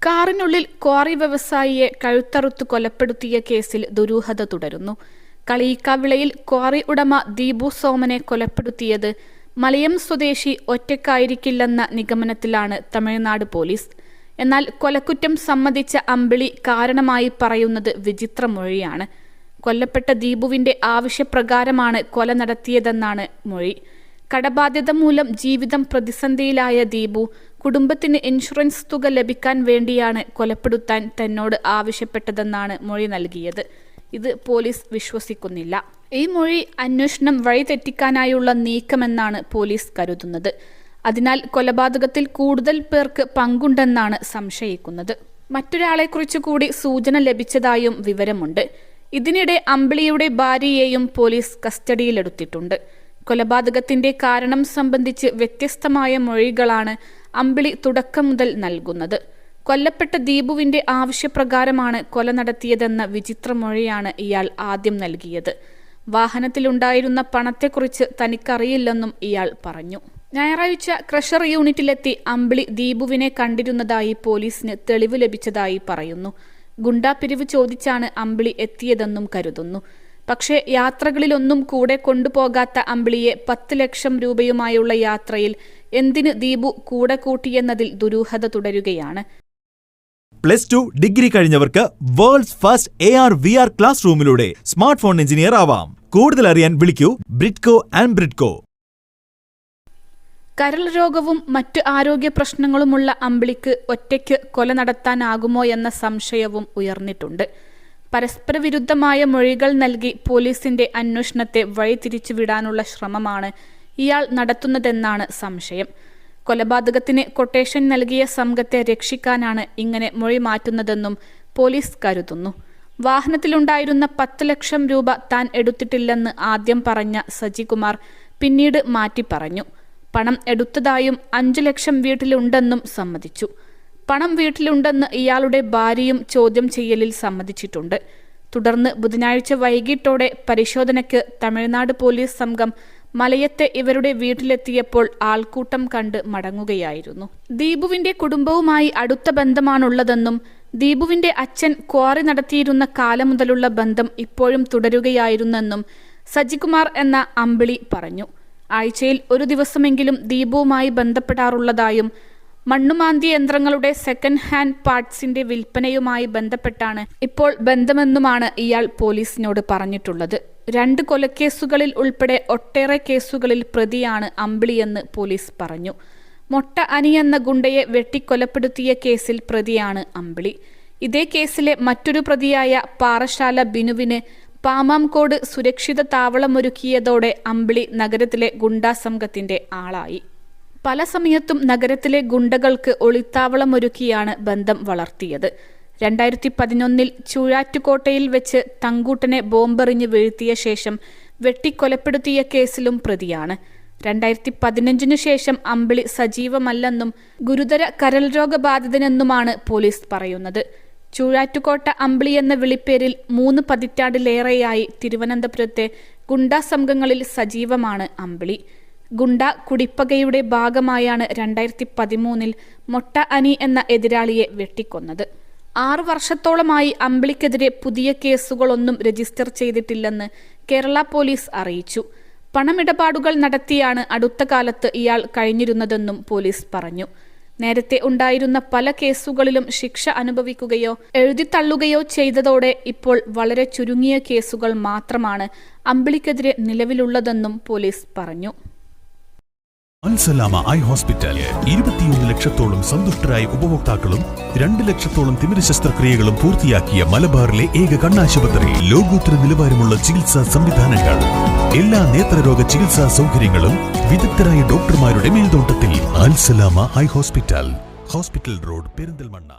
കാറിനുള്ളിൽ quarry വ്യവസായിയെ കഴുത്തറുത്ത് കൊലപ്പെടുത്തിയ കേസിൽ ദുരൂഹത തുടരുന്നു. കളിയിക്കാവിളയിൽ ക്വാറി ഉടമ ദീപു സോമനെ കൊലപ്പെടുത്തിയത് മലയം സ്വദേശി ഒറ്റയ്ക്കായിരിക്കില്ലെന്ന നിഗമനത്തിലാണ് തമിഴ്നാട് പോലീസ്. എന്നാൽ കൊലക്കുറ്റം സമ്മതിച്ച അമ്പിളി കാരണമായി പറയുന്നത് വിചിത്ര മൊഴിയാണ്. കൊല്ലപ്പെട്ട ദീപുവിന്റെ ആവശ്യപ്രകാരമാണ് കൊല നടത്തിയതെന്നാണ് മൊഴി. കടബാധ്യത മൂലം ജീവിതം പ്രതിസന്ധിയിലായ ദീപു കുടുംബത്തിന് ഇൻഷുറൻസ് തുക ലഭിക്കാൻ വേണ്ടിയാണ് കൊലപ്പെടുത്താൻ തന്നോട് ആവശ്യപ്പെട്ടതെന്നാണ് മൊഴി നൽകിയത്. ഇത് പോലീസ് വിശ്വസിക്കുന്നില്ല. ഈ മൊഴി അന്വേഷണം വഴിതെറ്റിക്കാനായുള്ള നീക്കമെന്നാണ് പോലീസ് കരുതുന്നത്. അതിനാൽ കൊലപാതകത്തിൽ കൂടുതൽ പേർക്ക് പങ്കുണ്ടെന്നാണ് സംശയിക്കുന്നത്. മറ്റൊരാളെക്കുറിച്ച് കൂടി സൂചന ലഭിച്ചതായും വിവരമുണ്ട്. ഇതിനിടെ അമ്പിളിയുടെ ഭാര്യയെയും പോലീസ് കസ്റ്റഡിയിലെടുത്തിട്ടുണ്ട്. കൊലപാതകത്തിന്റെ കാരണം സംബന്ധിച്ച് വ്യത്യസ്തമായ മൊഴികളാണ് അമ്പിളി തുടക്കം മുതൽ നൽകുന്നത്. കൊല്ലപ്പെട്ട ദീപുവിന്റെ ആവശ്യപ്രകാരമാണ് കൊല നടത്തിയതെന്ന വിചിത്ര മൊഴിയാണ് ഇയാൾ ആദ്യം നൽകിയത്. വാഹനത്തിലുണ്ടായിരുന്ന പണത്തെക്കുറിച്ച് തനിക്കറിയില്ലെന്നും ഇയാൾ പറഞ്ഞു. ഞായറാഴ്ച ക്രഷർ യൂണിറ്റിലെത്തി അമ്പിളി ദീപുവിനെ കണ്ടിരുന്നതായി പോലീസിന് തെളിവ് ലഭിച്ചതായി പറയുന്നു. ഗുണ്ടാപിരിവ് ചോദിച്ചാണ് അമ്പിളി എത്തിയതെന്നും കരുതുന്നു. പക്ഷേ യാത്രകളിലൊന്നും കൂടെ കൊണ്ടുപോകാത്ത അമ്പിളിയെ 10 ലക്ഷം രൂപയുമായുള്ള യാത്രയിൽ എന്തിന് ദീപു കൂടെ കൂട്ടിയെന്നതിൽ ദുരൂഹത തുടരുകയാണ്. +2 ഡിഗ്രി കഴിഞ്ഞവർക്ക് വേൾഡ്സ് ഫസ്റ്റ് AR/VR ക്ലാസ് റൂമിലൂടെ സ്മാർട്ട് ഫോൺ എഞ്ചിനീയർ ആവാം. കൂടുതൽ അറിയാൻ വിളിക്കൂ ബ്രിഡ്കോ ആൻഡ് ബ്രിഡ്കോ. കരൾ രോഗവും മറ്റു ആരോഗ്യ പ്രശ്നങ്ങളുമുള്ള അമ്പിളിക്ക് ഒറ്റയ്ക്ക് കൊല നടത്താനാകുമോ എന്ന സംശയവും ഉയർന്നിട്ടുണ്ട്. പരസ്പര വിരുദ്ധമായ മൊഴികൾ നൽകി പോലീസിന്റെ അന്വേഷണത്തെ വഴിതിരിച്ചുവിടാനുള്ള ശ്രമമാണ് ഇയാൾ നടത്തുന്നതെന്നാണ് സംശയം. കൊലപാതകത്തിന് കൊട്ടേഷൻ നൽകിയ സംഘത്തെ രക്ഷിക്കാനാണ് ഇങ്ങനെ മൊഴി മാറ്റുന്നതെന്നും പോലീസ് കരുതുന്നു. വാഹനത്തിലുണ്ടായിരുന്ന 10 ലക്ഷം രൂപ താൻ എടുത്തിട്ടില്ലെന്ന് ആദ്യം പറഞ്ഞ സജികുമാർ പിന്നീട് മാറ്റി പറഞ്ഞു. പണം എടുത്തതായും 5 ലക്ഷം വീട്ടിലുണ്ടെന്നും സമ്മതിച്ചു. പണം വീട്ടിലുണ്ടെന്ന് ഇയാളുടെ ഭാര്യയും ചോദ്യം ചെയ്യലിൽ സമ്മതിച്ചിട്ടുണ്ട്. തുടർന്ന് ബുധനാഴ്ച വൈകിട്ടോടെ പരിശോധനയ്ക്ക് തമിഴ്നാട് പോലീസ് സംഘം മലയത്തെ ഇവരുടെ വീട്ടിലെത്തിയപ്പോൾ ആൾക്കൂട്ടം കണ്ട് മടങ്ങുകയായിരുന്നു. ദീപുവിന്റെ കുടുംബവുമായി അടുത്ത ബന്ധമാണുള്ളതെന്നും ദീപുവിന്റെ അച്ഛൻ ക്വാറി നടത്തിയിരുന്ന കാലം മുതലുള്ള ബന്ധം ഇപ്പോഴും തുടരുകയായിരുന്നെന്നും സജികുമാർ എന്ന അമ്പിളി പറഞ്ഞു. ആഴ്ചയിൽ ഒരു ദിവസമെങ്കിലും ദീപുവുമായി ബന്ധപ്പെടാറുള്ളതായും മണ്ണുമാന്തി യന്ത്രങ്ങളുടെ സെക്കൻഡ് ഹാൻഡ് പാർട്സിന്റെ വിൽപ്പനയുമായി ബന്ധപ്പെട്ടാണ് ഇപ്പോൾ ബന്ധമെന്നുമാണ് ഇയാൾ പോലീസിനോട് പറഞ്ഞിട്ടുള്ളത്. 2 കൊലക്കേസുകളിൽ ഉൾപ്പെടെ ഒട്ടേറെ കേസുകളിൽ പ്രതിയാണ് അമ്പിളിയെന്ന് പോലീസ് പറഞ്ഞു. മൊട്ട അനി എന്ന ഗുണ്ടയെ വെട്ടിക്കൊലപ്പെടുത്തിയ കേസിൽ പ്രതിയാണ് അമ്പിളി. ഇതേ കേസിലെ മറ്റൊരു പ്രതിയായ പാറശാല ബിനുവിന് പാമാംകോട് സുരക്ഷിത താവളമൊരുക്കിയതോടെ അമ്പിളി നഗരത്തിലെ ഗുണ്ടാ സംഘത്തിന്റെ ആളായി. പല സമയത്തും നഗരത്തിലെ ഗുണ്ടകൾക്ക് ഒളിത്താവളമൊരുക്കിയാണ് ബന്ധം വളർത്തിയത്. 2011 ചൂഴാറ്റുകോട്ടയിൽ വെച്ച് തങ്കൂട്ടനെ ബോംബെറിഞ്ഞ് വീഴ്ത്തിയ ശേഷം വെട്ടിക്കൊലപ്പെടുത്തിയ കേസിലും പ്രതിയാണ്. 2015 ശേഷം അമ്പിളി സജീവമല്ലെന്നും ഗുരുതര കരൾ രോഗബാധിതനെന്നുമാണ് പോലീസ് പറയുന്നത്. ചൂഴാറ്റുകോട്ട അമ്പിളി എന്ന വിളിപ്പേരിൽ 3 പതിറ്റാണ്ടിലേറെയായി തിരുവനന്തപുരത്തെ ഗുണ്ടാ സംഘങ്ങളിൽ സജീവമാണ് അമ്പിളി. ഗുണ്ട കുടിപ്പകയുടെ ഭാഗമായാണ് 2013 മൊട്ട അനി എന്ന എതിരാളിയെ വെട്ടിക്കൊന്നത്. 6 വർഷത്തോളമായി അമ്പിളിക്കെതിരെ പുതിയ കേസുകളൊന്നും രജിസ്റ്റർ ചെയ്തിട്ടില്ലെന്ന് കേരള പോലീസ് അറിയിച്ചു. പണമിടപാടുകൾ നടത്തിയാണ് അടുത്ത കാലത്ത് ഇയാൾ കഴിഞ്ഞിരുന്നതെന്നും പോലീസ് പറഞ്ഞു. നേരത്തെ ഉണ്ടായിരുന്ന പല കേസുകളിലും ശിക്ഷ അനുഭവിക്കുകയോ എഴുതിത്തള്ളുകയോ ചെയ്തതോടെ ഇപ്പോൾ വളരെ ചുരുങ്ങിയ കേസുകൾ മാത്രമാണ് അമ്പിളിക്കെതിരെ നിലവിലുള്ളതെന്നും പോലീസ് പറഞ്ഞു. അൽസലാമ ഐ ഹോസ്പിറ്റൽ 21 ലക്ഷത്തോളം സന്തുഷ്ടരായ ഉപഭോക്താക്കളും 2 ലക്ഷത്തോളം തിമിര ശസ്ത്രക്രിയകളും പൂർത്തിയാക്കിയ മലബാറിലെ ഏക കണ്ണാശുപത്രി. ലോകോത്തര നിലവാരമുള്ള ചികിത്സാ സംവിധാനങ്ങൾ, എല്ലാ നേത്രരോഗ ചികിത്സാ സൗകര്യങ്ങളും വിദഗ്ധരായ ഡോക്ടർമാരുടെ മേൽനോട്ടത്തിൽ. Al Salama eye hospital, hospital road, Perinthalmanna.